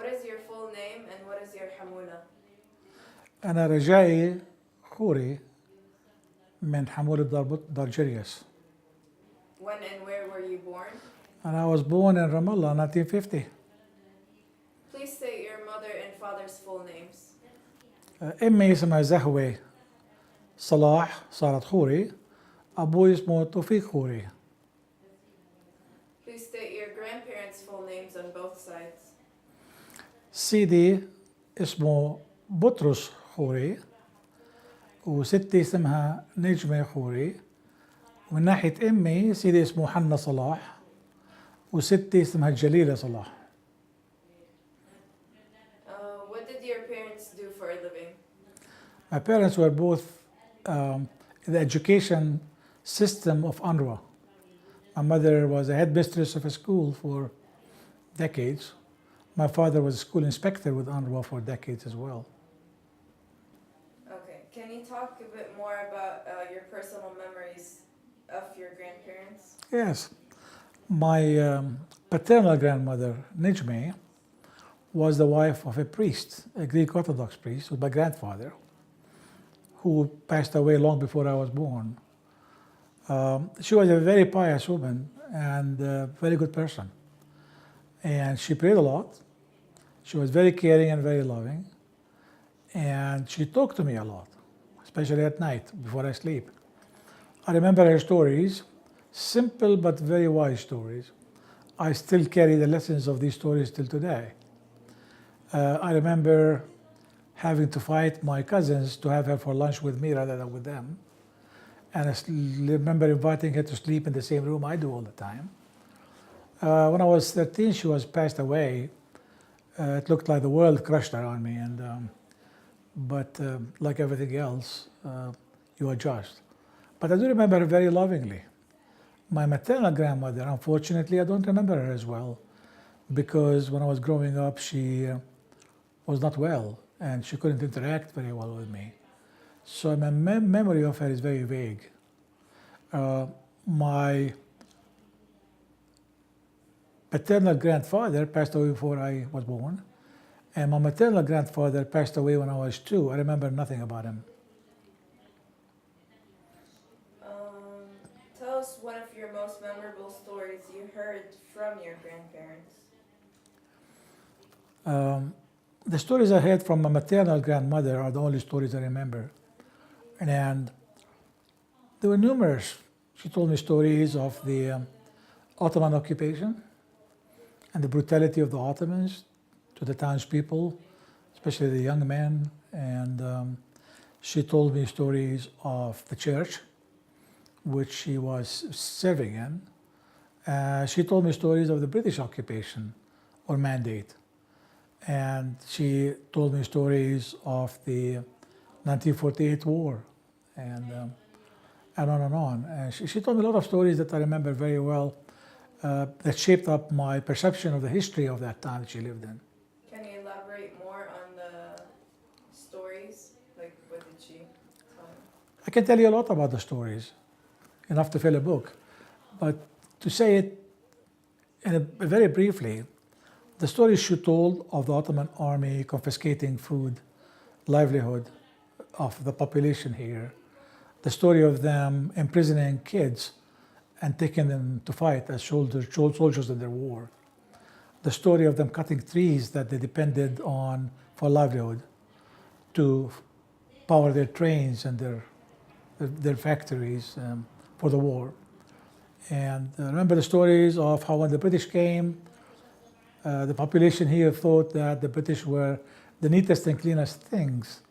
What is your full name and what is your حمولة? أنا رجائي خوري من حمولة دار جريس. When and where were you born? And I was born in Ramallah in 1950. Please state your mother and father's full names. أمي اسمها زهوة صلاح صارت خوري. أبوي اسمه توفيق خوري. Please state your grandparents' full names on both sides. سيدي اسمه بطرس خوري وستي اسمها نجمة خوري. ومن ناحية أمي سيدي اسمه حنا صلاح وستي اسمها جليلة صلاح. What did your parents do for a living? My parents were both in the education system of UNRWA. My mother was a headmistress of a school for decades. My father was a school inspector with UNRWA for decades as well. Okay, can you talk a bit more about your personal memories of your grandparents? Yes. My paternal grandmother, Nijme, was the wife of a priest, a Greek Orthodox priest, with my grandfather, who passed away long before I was born. She was a very pious woman and a very good person. And she prayed a lot. She was very caring and very loving. And she talked to me a lot, especially at night before I sleep. I remember her stories, simple but very wise stories. I still carry the lessons of these stories till today. I remember having to fight my cousins to have her for lunch with me rather than with them. And I remember inviting her to sleep in the same room I do all the time. When I was 13, she was passed away. It looked like the world crushed around me, but like everything else, you adjust. But I do remember her very lovingly. My maternal grandmother, unfortunately, I don't remember her as well, because when I was growing up, she was not well, and she couldn't interact very well with me. So my memory of her is very vague. My paternal grandfather passed away before I was born, and my maternal grandfather passed away when I was 2. I remember nothing about him. Tell us one of your most memorable stories you heard from your grandparents. The stories I heard from my maternal grandmother are the only stories I remember. And there were numerous. She told me stories of the Ottoman occupation and the brutality of the Ottomans to the townspeople, especially the young men. And she told me stories of the church, which she was serving in. She told me stories of the British occupation or mandate. And she told me stories of the 1948 war and on and on. And she told me a lot of stories that I remember very well that shaped up my perception of the history of that time that she lived in. Can you elaborate more on the stories? Like, what did she tell you? I can tell you a lot about the stories, enough to fill a book. But to say it very briefly, the stories she told of the Ottoman army confiscating food, livelihood of the population here, the story of them imprisoning kids and taking them to fight as soldiers in their war, the story of them cutting trees that they depended on for livelihood to power their trains and their factories for the war. And I remember the stories of how when the British came, the population here thought that the British were the neatest and cleanest things.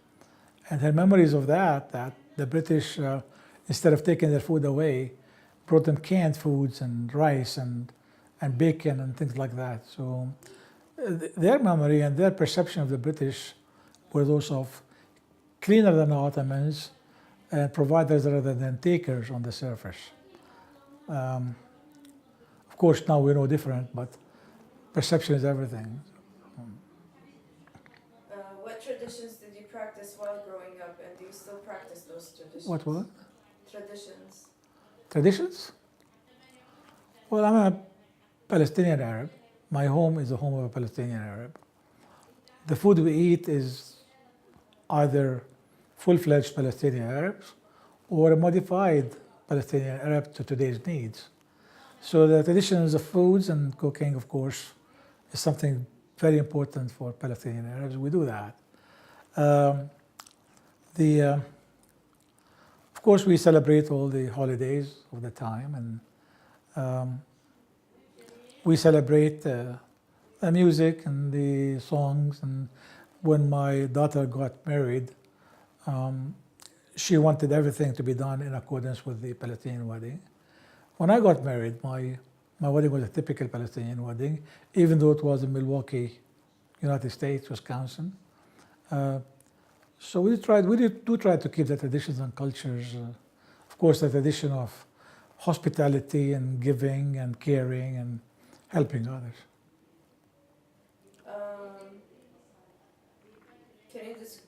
And her memories of that the British, instead of taking their food away, brought them canned foods and rice and bacon and things like that. So their memory and their perception of the British were those of cleaner than the Ottomans and providers rather than takers on the surface. Of course, now we know different, but perception is everything. What traditions did you practice while growing up, and do you still practice those traditions? What? Traditions. Traditions? Well, I'm a Palestinian Arab. My home is the home of a Palestinian Arab. the food we eat is either full-fledged Palestinian Arabs or a modified Palestinian Arab to today's needs. So the traditions of foods and cooking, of course, is something very important for Palestinian Arabs. We do that. Um, of course, we celebrate all the holidays of the time, and we celebrate the music and the songs. And when my daughter got married, she wanted everything to be done in accordance with the Palestinian wedding. When I got married, my wedding was a typical Palestinian wedding, even though it was in Milwaukee, United States, Wisconsin. So we do try to keep the traditions and cultures. Of course, the tradition of hospitality and giving and caring and helping others. Can you just,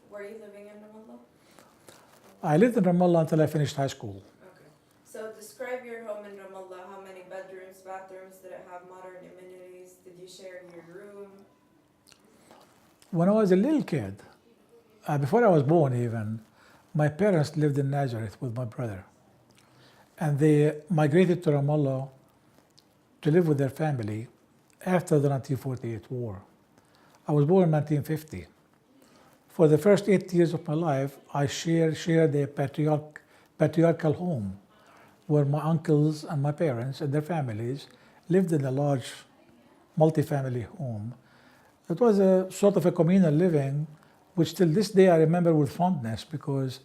were you living in Ramallah? I lived in Ramallah until I finished high school. Okay. So describe your home in Ramallah. How many bedrooms, bathrooms? Did it have modern amenities? Did you share your room? When I was a little kid, before I was born even, my parents lived in Nazareth with my brother. And they migrated to Ramallah to live with their family after the 1948 war. I was born in 1950. For the first 8 years of my life, I shared a patriarchal home where my uncles and my parents and their families lived in a large multi-family home. It was a sort of a communal living, which till this day I remember with fondness because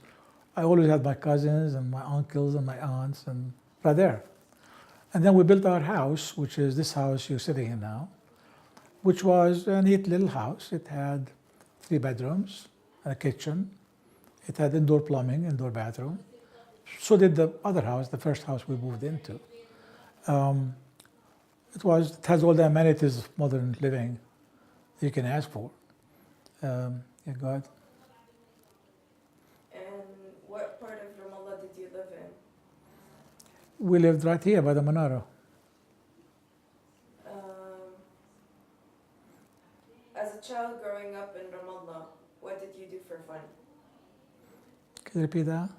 I always had my cousins and my uncles and my aunts and right there. And then we built our house, which is this house you're sitting in now, which was a neat little house. It had 3 bedrooms and a kitchen. It had indoor plumbing, indoor bathroom. So did the other house, the first house we moved into. It has all the amenities of modern living you can ask for. Yeah, go ahead. And what part of Ramallah did you live in? We lived right here by the Manara. As a child growing up in Ramallah, what did you do for fun? Can you repeat that?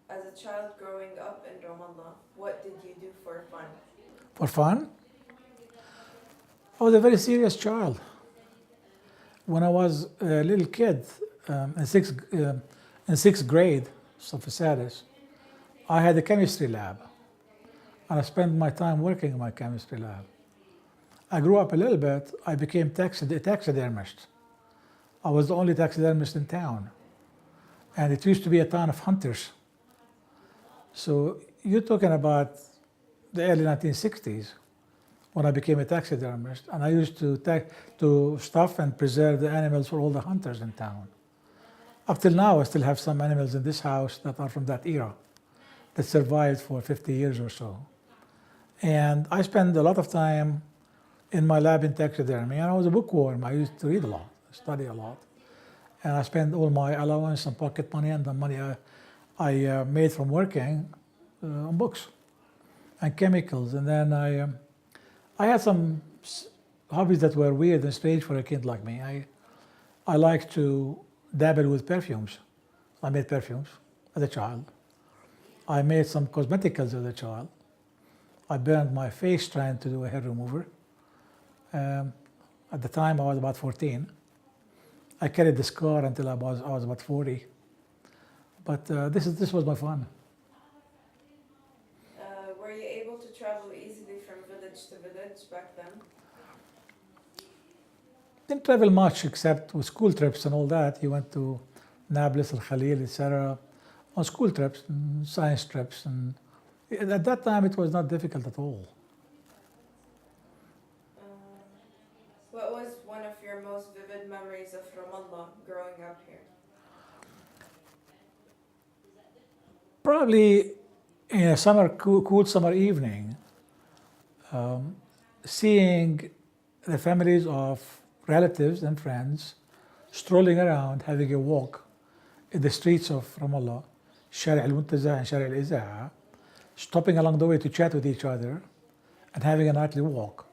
As a child growing up in Ramallah, what did you do for fun? For fun? I was a very serious child. When I was a little kid, in sixth grade, Sophisatis, I had a chemistry lab. And I spent my time working in my chemistry lab. I grew up a little bit. I became a taxidermist. I was the only taxidermist in town. And it used to be a town of hunters. So you're talking about the early 1960s when I became a taxidermist. And I used to stuff and preserve the animals for all the hunters in town. Up till now, I still have some animals in this house that are from that era, that survived for 50 years or so. And I spent a lot of time in my lab in taxidermy, and I was a bookworm. I used to read a lot, study a lot. And I spent all my allowance and pocket money and the money I made from working on books and chemicals. And then I had some hobbies that were weird and strange for a kid like me. I liked to dabble with perfumes. I made perfumes as a child. I made some cosmeticals as a child. I burned my face trying to do a hair remover. At the time, I was about 14. I carried the scar until I was about 40. But this was my fun. Were you able to travel easily from village to village back then? Didn't travel much except with school trips and all that. You went to Nablus, Al Khalil, etc. on school trips, and science trips, and at that time it was not difficult at all. What was one of your most vivid memories of Ramallah growing up here? Probably in a cool summer evening, seeing the families of relatives and friends strolling around, having a walk in the streets of Ramallah, Shari' al-Muntaza and Shari' al-Iza'a, stopping along the way to chat with each other and having a nightly walk.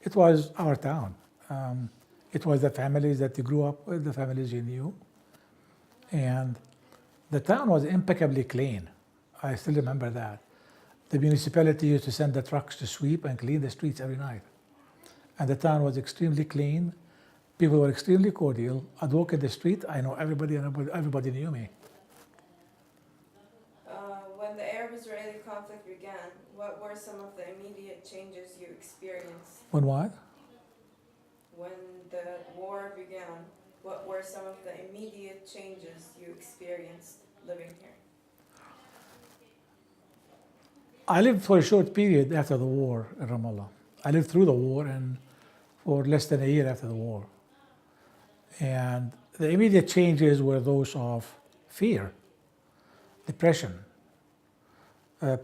It was our town. It was the families that you grew up with, the families you knew. And the town was impeccably clean. I still remember that. The municipality used to send the trucks to sweep and clean the streets every night. And the town was extremely clean. People were extremely cordial. I'd walk in the street, I know everybody, and everybody knew me. When the Arab-Israeli conflict began, what were some of the immediate changes you experienced? When what? When the war began, what were some of the immediate changes you experienced living here? I lived for a short period after the war in Ramallah. I lived through the war and for less than a year after the war. And the immediate changes were those of fear, depression.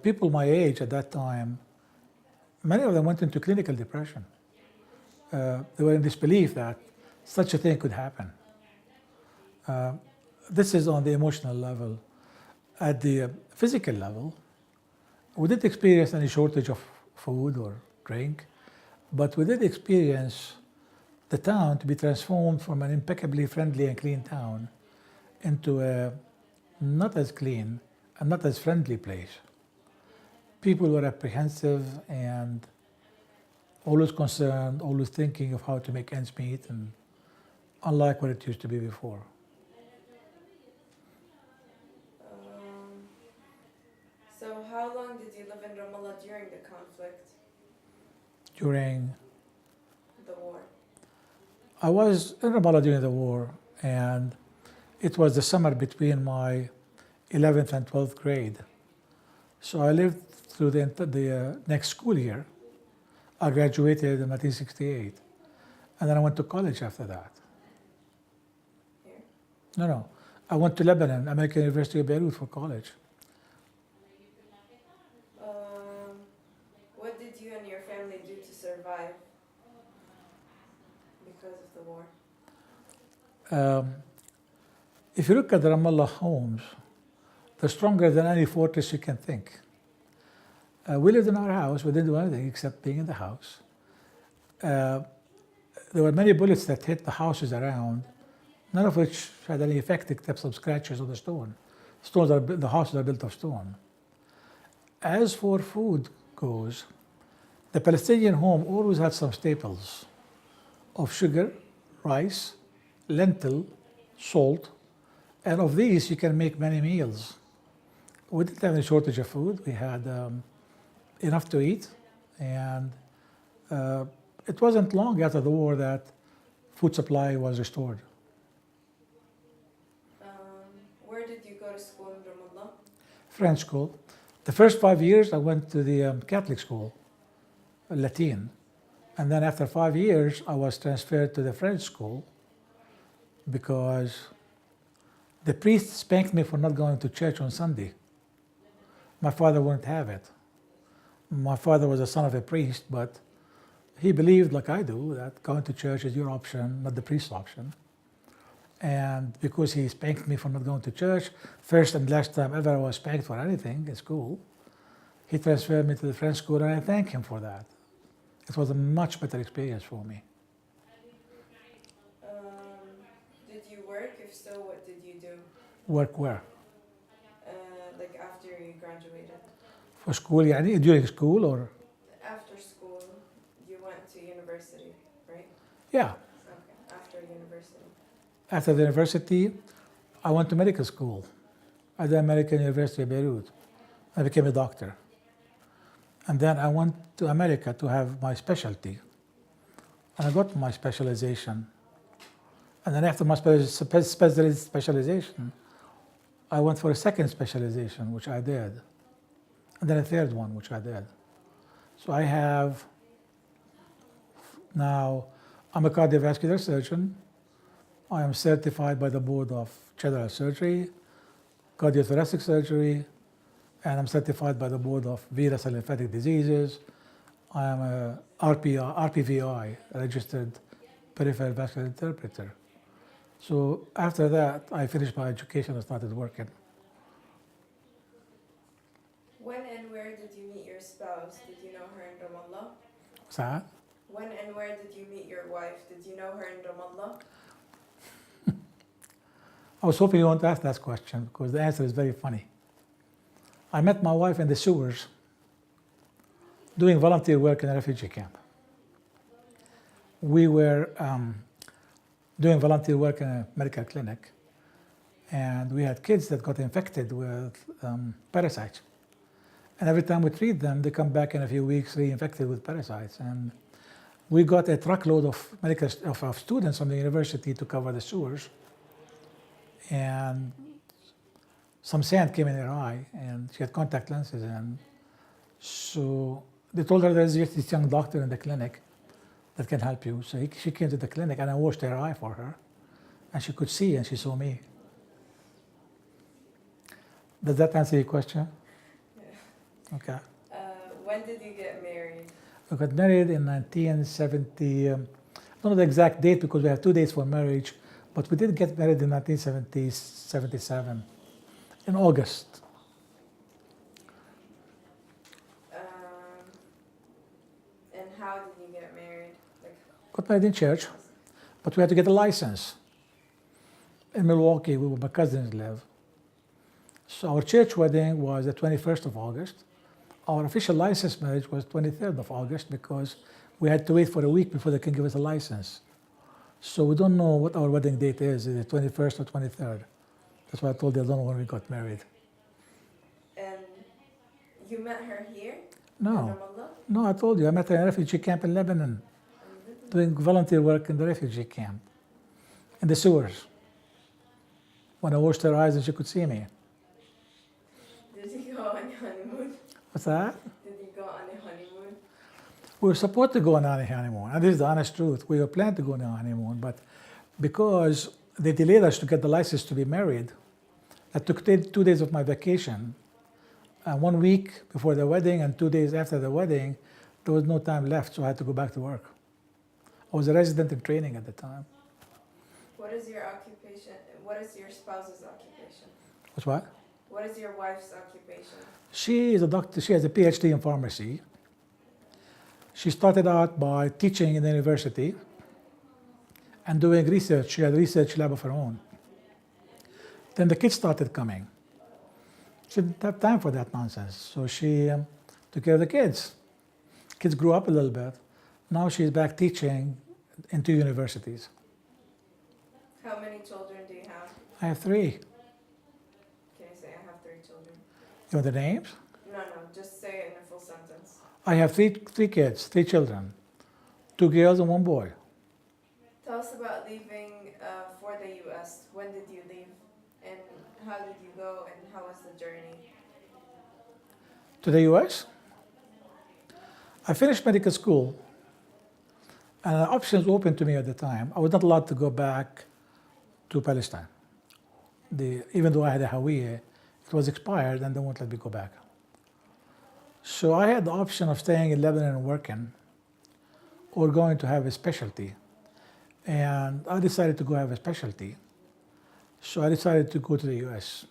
People my age at that time, many of them went into clinical depression. They were in disbelief that such a thing could happen. This is on the emotional level. At the physical level, we didn't experience any shortage of food or drink, but we did experience the town to be transformed from an impeccably friendly and clean town into a not as clean and not as friendly place. People were apprehensive and always concerned, always thinking of how to make ends meet, and unlike what it used to be before. So how long did you live in Ramallah during the conflict, During, the war? I was in Ramallah during the war, and it was the summer between my 11th and 12th grade. So I lived through the next school year. I graduated in 1968, and then I went to college after that. Here? No. I went to Lebanon, American University of Beirut for college. What did you and your family do to survive because of the war? If you look at the Ramallah homes, they're stronger than any fortress you can think. We lived in our house. We didn't do anything except being in the house. There were many bullets that hit the houses around, none of which had any effect except some scratches on the stone. The houses are built of stone. As for food goes, the Palestinian home always had some staples of sugar, rice, lentil, salt, and of these you can make many meals. We didn't have any shortage of food. We had enough to eat, and it wasn't long after the war that food supply was restored. Where did you go to school in Ramallah? French school. The first 5 years I went to the Catholic school, Latin, and then after 5 years I was transferred to the French school because the priest spanked me for not going to church on Sunday. My father wouldn't have it. My father was the son of a priest, but he believed, like I do, that going to church is your option, not the priest's option. And because he spanked me for not going to church, first and last time ever I was spanked for anything in school, he transferred me to the French school, and I thank him for that. It was a much better experience for me. Did you work? If so, what did you do? Work where? Like after you graduated? For school, يعني during school or? After school, you went to university, right? Yeah. Okay, after university. After the university, I went to medical school at the American University of Beirut. I became a doctor. And then I went to America to have my specialty. And I got my specialization. And then after my specialization, I went for a second specialization, which I did. And then a third one, which I did. So I have now, I'm a cardiovascular surgeon. I am certified by the Board of General Surgery, Cardiothoracic Surgery, and I'm certified by the Board of Venous and Lymphatic Diseases. I am a RPVI, registered peripheral vascular interpreter. So after that, I finished my education and started working. When and where did you meet your spouse? Did you know her in Ramallah? What's that? When and where did you meet your wife? Did you know her in Ramallah? I was hoping you won't ask that question because the answer is very funny. I met my wife in the sewers doing volunteer work in a refugee camp. We were doing volunteer work in a medical clinic, and we had kids that got infected with parasites. And every time we treat them, they come back in a few weeks reinfected with parasites. And we got a truckload of students from the university to cover the sewers. And some sand came in her eye, and she had contact lenses. And so they told her there's just this young doctor in the clinic that can help you. So she came to the clinic, and I washed her eye for her. And she could see, and she saw me. Does that answer your question? Yeah. Okay. When did you get married? We got married in 1970. I don't know the exact date because we have 2 dates for marriage, but we did get married in 1977, in August. And how did you get married? Like, Got married in church, but we had to get a license. In Milwaukee, where my cousins live. So our church wedding was the 21st of August. Our official license marriage was 23rd of August because we had to wait for a week before they can give us a license. So we don't know what our wedding date is it 21st or 23rd? That's why I told you I don't know when we got married. and you met her here? No, In Ramallah? no, I told you I met her in a refugee camp in Lebanon, doing volunteer work in the refugee camp, in the sewers. When I washed her eyes and she could see me. Did you go on a honeymoon? What's that? Did you go on a honeymoon? We were supposed to go on a honeymoon, and this is the honest truth. We were planning to go on a honeymoon, but because they delayed us to get the license to be married, I took 2 days of my vacation. 1 week before the wedding and 2 days after the wedding, there was no time left, so I had to go back to work. I was a resident in training at the time. What is your occupation? What is your spouse's occupation? What's what? What is your wife's occupation? She is a doctor. She has a PhD in pharmacy. She started out by teaching in the university and doing research. She had a research lab of her own. Then the kids started coming. She didn't have time for that nonsense, so she took care of the kids. Kids grew up a little bit. Now she's back teaching in 2 universities. How many children do you have? I have 3. Can you say I have 3 children? You want the names? No, just say it in a full sentence. I have three kids, 3 children, 2 girls and 1 boy. Tell us about leaving for the U.S. When did you leave? And how did you go? And how was the journey? To the US. I finished medical school, and options open to me at the time. I was not allowed to go back to Palestine. Even though I had a Hawiyah, it was expired and they won't let me go back. So I had the option of staying in Lebanon and working, or going to have a specialty. And I decided to go have a specialty. So I decided to go to the US.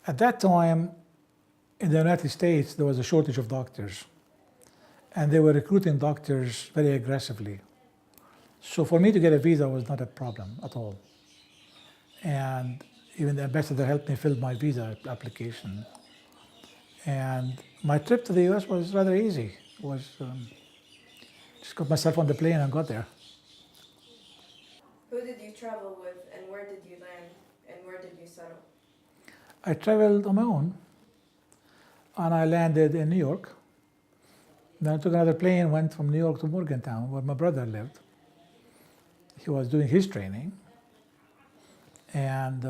At that time, in the United States, there was a shortage of doctors. And they were recruiting doctors very aggressively. So for me to get a visa was not a problem at all. And even the ambassador helped me fill my visa application. And my trip to the US was rather easy. It was just got myself on the plane and got there. Who did you travel with, and where did you land, and where did you settle? I traveled on my own, and I landed in New York. Then I took another plane, went from New York to Morgantown, where my brother lived. He was doing his training. And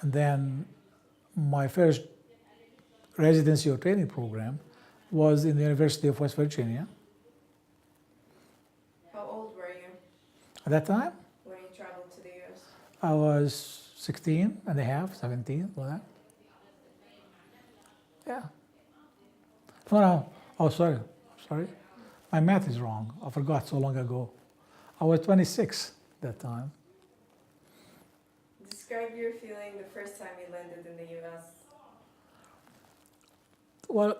then my first residency or training program was in the University of West Virginia. How old were you At that time, when you traveled to the U.S.? I was 16 and a half, 17, like that. Yeah. No, oh, sorry. My math is wrong. I forgot so long ago. I was 26 at that time. Describe your feeling the first time you landed in the U.S. Well,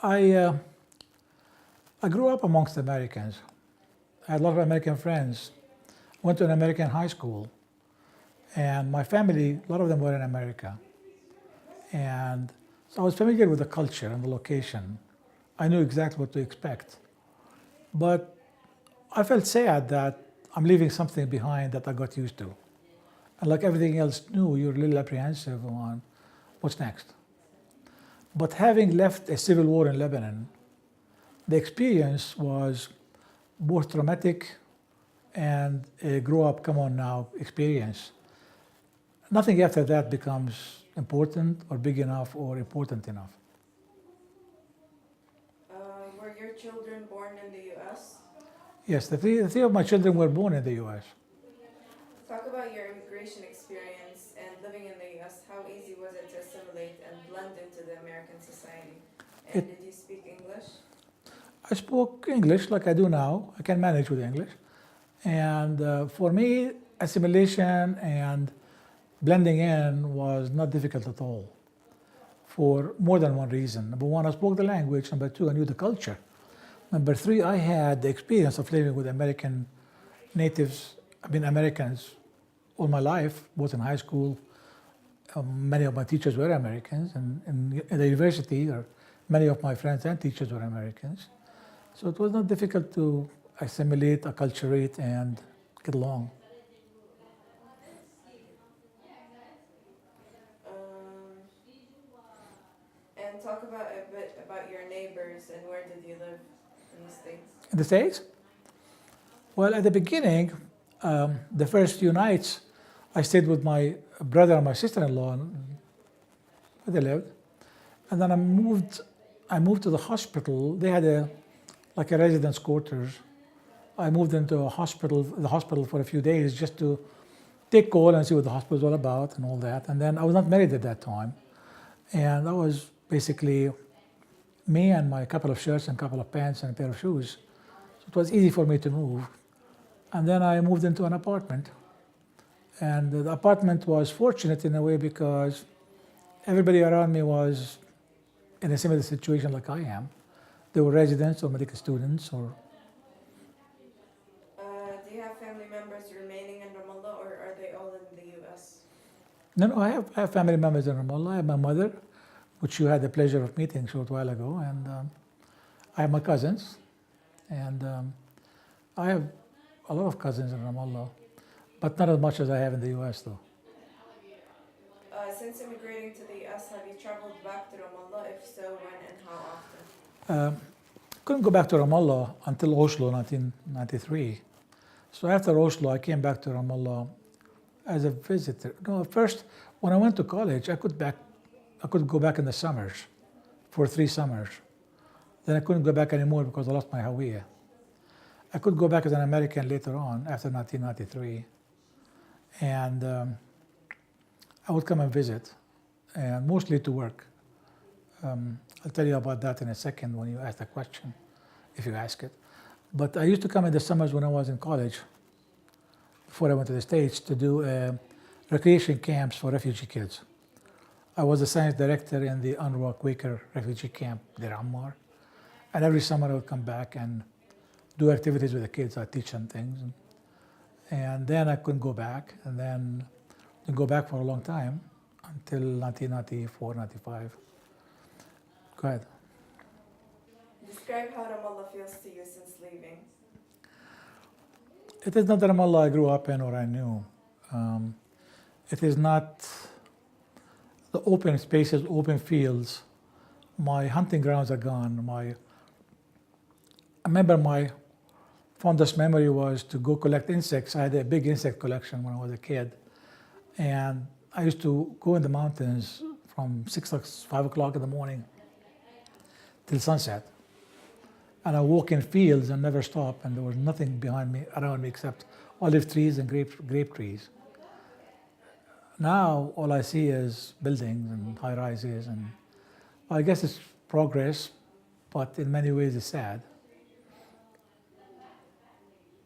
I I grew up amongst Americans. I had a lot of American friends. Went to an American high school. And my family, a lot of them were in America. And so I was familiar with the culture and the location. I knew exactly what to expect. But I felt sad that I'm leaving something behind that I got used to. And like everything else new, you're a little apprehensive on what's next. But having left a civil war in Lebanon, the experience was both traumatic and a grow up, come on now experience. Nothing after that becomes important or big enough or important enough. Were your children born in the U.S.? Yes, the three of my children were born in the US. Talk about your immigration experience and living in the U.S. How easy was it to assimilate and blend into the American society? And did you speak English? I spoke English like I do now. I can manage with English. And for me, assimilation and blending in was not difficult at all for more than one reason. Number one, I spoke the language. Number two, I knew the culture. Number three, I had the experience of living with American natives, Americans all my life, both in high school. Many of my teachers were Americans, and in the university, or many of my friends and teachers were Americans. So it was not difficult to assimilate, acculturate, and get along. And talk about a bit about your neighbors and where did you live in the States? In the States? Well, at the beginning, the first few nights, I stayed with my brother and my sister-in-law where they lived. And then I moved to the hospital. They had a residence quarters. I moved into the hospital for a few days just to take call and see what the hospital was all about and all that. And then I was not married at that time. And that was basically me and my couple of shirts and couple of pants and a pair of shoes. So it was easy for me to move. And then I moved into an apartment. And the apartment was fortunate in a way because everybody around me was in a similar situation like I am. They were residents or medical students or... Do you have family members remaining in Ramallah or are they all in the U.S.? No, I have family members in Ramallah. I have my mother, which you had the pleasure of meeting a short while ago, and I have my cousins, and I have a lot of cousins in Ramallah, but not as much as I have in the U.S. though. Since immigrating to the U.S., have you traveled back to Ramallah? If so, when and how often? Couldn't go back to Ramallah until Oslo, 1993. So after Oslo, I came back to Ramallah as a visitor. No, first, when I went to college, I could go back in the summers for 3 summers. Then I couldn't go back anymore because I lost my Hawiyah. I could go back as an American later on, after 1993. And I would come and visit, and mostly to work. I'll tell you about that in a second when you ask the question, if you ask it. But I used to come in the summers when I was in college, before I went to the States, to do recreation camps for refugee kids. I was the science director in the UNRWA Quaker refugee camp, Deir Ammar. And every summer I would come back and do activities with the kids. I'd teach them things. And then I couldn't go back. And then didn't go back for a long time until 1994, 95. Go ahead. Describe how Ramallah feels to you since leaving. It is not the Ramallah I grew up in or I knew. It is not the open spaces, open fields. My hunting grounds are gone. I remember my fondest memory was to go collect insects. I had a big insect collection when I was a kid. And I used to go in the mountains from 5 o'clock in the morning till sunset. And I walk in fields and never stop, and there was nothing around me except olive trees and grape trees. Now all I see is buildings and high rises, and I guess it's progress, but in many ways it's sad.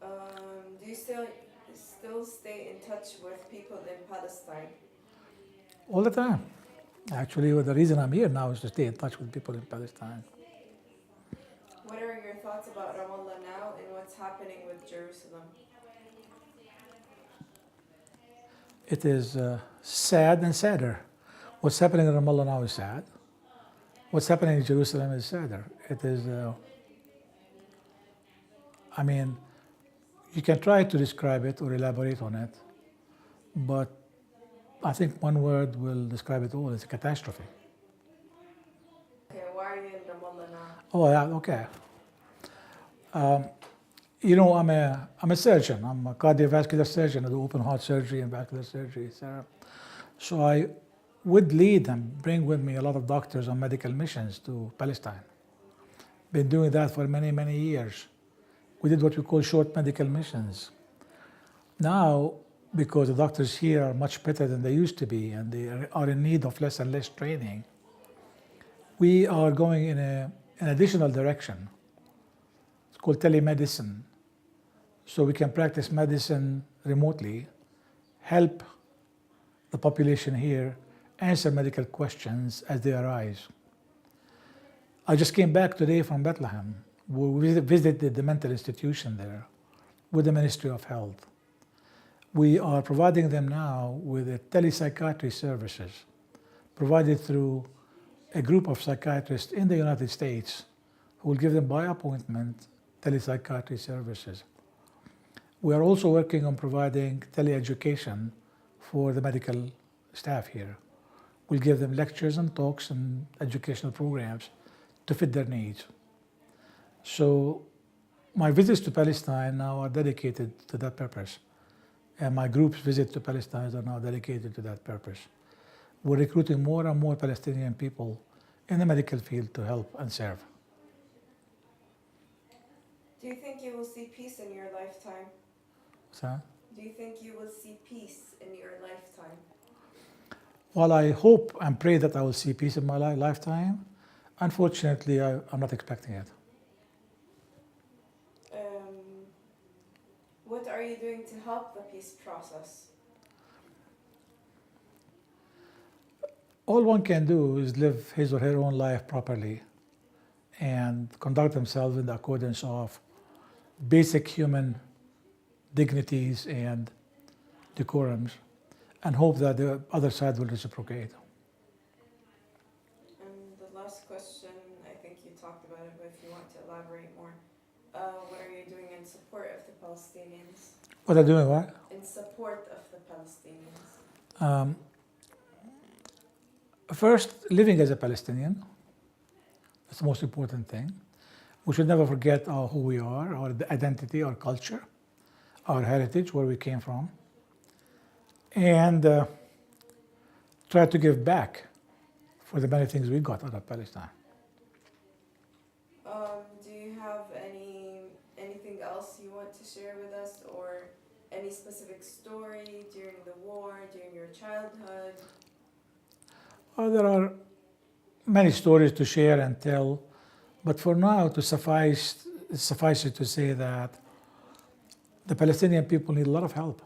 Do you still stay in touch with people in Palestine? All the time. Actually, the reason I'm here now is to stay in touch with people in Palestine. What are your thoughts thoughts about Ramallah now and what's happening with Jerusalem? It is sad and sadder. What's happening in Ramallah now is sad. What's happening in Jerusalem is sadder. It is, I mean, you can try to describe it or elaborate on it, but I think one word will describe it all. It's a catastrophe. Okay, why are you in Ramallah now? Oh, yeah, okay. You know, I'm a surgeon. I'm a cardiovascular surgeon. I do open heart surgery and vascular surgery, etc. So I would lead and bring with me a lot of doctors on medical missions to Palestine. Been doing that for many, many years. We did what we call short medical missions. Now, because the doctors here are much better than they used to be and they are in need of less and less training, we are going in an additional direction. It's called telemedicine. So we can practice medicine remotely, help the population here answer medical questions as they arise. I just came back today from Bethlehem. We visited the mental institution there with the Ministry of Health. We are providing them now with telepsychiatry services provided through a group of psychiatrists in the United States who will give them by appointment telepsychiatry services. We are also working on providing teleeducation for the medical staff here. We'll give them lectures and talks and educational programs to fit their needs. So my visits to Palestine now are dedicated to that purpose. And my group's visits to Palestine are now dedicated to that purpose. We're recruiting more and more Palestinian people in the medical field to help and serve. Do you think you will see peace in your lifetime? So, Do you think you will see peace in your lifetime? while I hope and pray that I will see peace in my lifetime, unfortunately, I'm not expecting it. What are you doing to help the peace process? All one can do is live his or her own life properly and conduct themselves in the accordance of basic human dignities and decorums, and hope that the other side will reciprocate. And the last question, I think you talked about it, but if you want to elaborate more, what are you doing in support of the Palestinians? What are they doing, what? In support of the Palestinians. First, living as a Palestinian. That's the most important thing. We should never forget who we are, our identity, our culture, our heritage, where we came from, and try to give back for the many things we got out of Palestine. Do you have anything else you want to share with us, or any specific story during the war, during your childhood? There are many stories to share and tell, but for now, to suffice it to say that the Palestinian people need a lot of help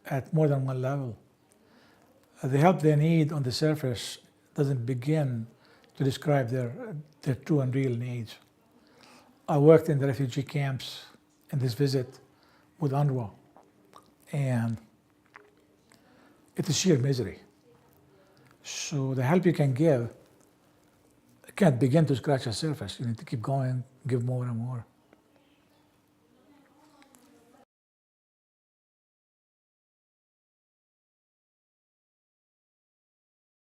at more than one level. The help they need on the surface doesn't begin to describe their true and real needs. I worked in the refugee camps in this visit with UNRWA, and it is sheer misery. So the help you can give can't begin to scratch the surface. You need to keep going, give more and more.